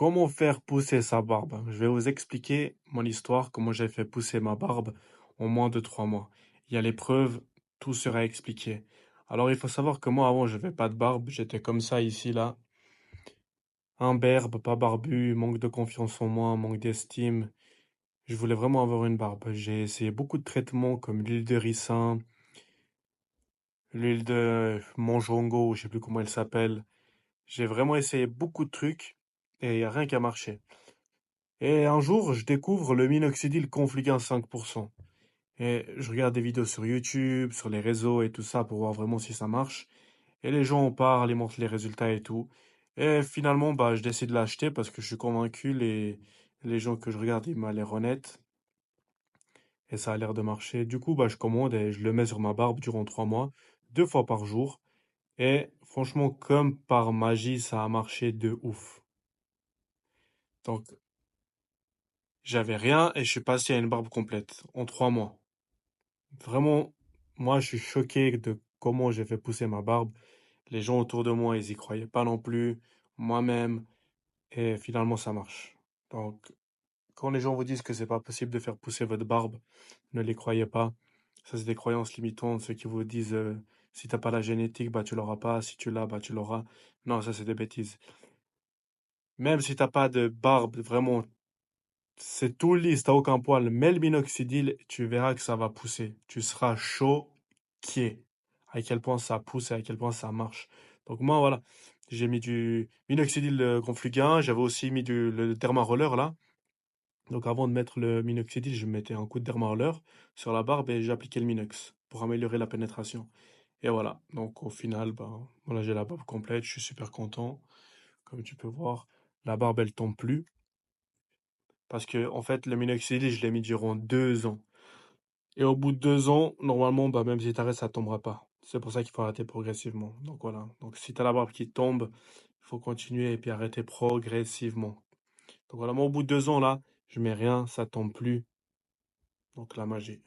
Comment faire pousser sa barbe? Je vais vous expliquer mon histoire, comment j'ai fait pousser ma barbe en moins de 3 mois. Il y a les preuves, tout sera expliqué. Alors il faut savoir que moi avant je n'avais pas de barbe, j'étais comme ça ici là, imberbe, pas barbu, manque de confiance en moi, manque d'estime. Je voulais vraiment avoir une barbe. J'ai essayé beaucoup de traitements comme l'huile de ricin, l'huile de monjongo, je sais plus comment elle s'appelle. J'ai vraiment essayé beaucoup de trucs et il n'y a rien qui a marché. Et un jour, je découvre le minoxidil Confluent 5%. Et je regarde des vidéos sur YouTube, sur les réseaux et tout ça pour voir vraiment si ça marche. Et les gens en parlent, ils montrent les résultats et tout. Et finalement, bah, je décide de l'acheter parce que je suis convaincu, les gens que je regarde, ils m'ont l'air honnêtes. Et ça a l'air de marcher. Du coup, bah, je commande et je le mets sur ma barbe durant 3 mois, 2 fois par jour. Et franchement, comme par magie, ça a marché de ouf. Donc, j'avais rien et je suis passé à une barbe complète en 3 mois. Vraiment, moi, je suis choqué de comment j'ai fait pousser ma barbe. Les gens autour de moi, ils y croyaient pas non plus. Moi-même, et finalement, ça marche. Donc, quand les gens vous disent que c'est pas possible de faire pousser votre barbe, ne les croyez pas. Ça, c'est des croyances limitantes. Ceux qui vous disent, si t'as pas la génétique, bah, tu l'auras pas. Si tu l'as, bah, tu l'auras. Non, ça, c'est des bêtises. Même si t'as pas de barbe, vraiment, c'est tout lisse, t'as aucun poil, mets le minoxidil, tu verras que ça va pousser. Tu seras choqué à quel point ça pousse et à quel point ça marche. Donc moi, voilà, j'ai mis du minoxidil Confluent, j'avais aussi mis le Dermaroller là. Donc avant de mettre le minoxidil, je mettais un coup de Dermaroller sur la barbe et j'appliquais le minox pour améliorer la pénétration. Et voilà, donc au final, ben, voilà, j'ai la barbe complète, je suis super content. Comme tu peux voir, la barbe, elle tombe plus. Parce que, en fait, le minoxidil, je l'ai mis durant 2 ans. Et au bout de 2 ans, normalement, bah, même si t'arrêtes, ça tombera pas. C'est pour ça qu'il faut arrêter progressivement. Donc voilà. Donc si t'as la barbe qui tombe, il faut continuer et puis arrêter progressivement. Donc voilà, moi, au bout de 2 ans, là, je mets rien, ça tombe plus. Donc la magie.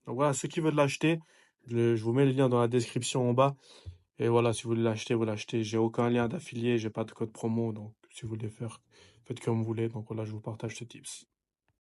Donc voilà, ceux qui veulent l'acheter, je vous mets le lien dans la description en bas. Et voilà, si vous voulez l'acheter, vous l'achetez. J'ai aucun lien d'affilié, j'ai pas de code promo. Donc si vous voulez faire, faites comme vous voulez. Donc voilà, je vous partage ce tips.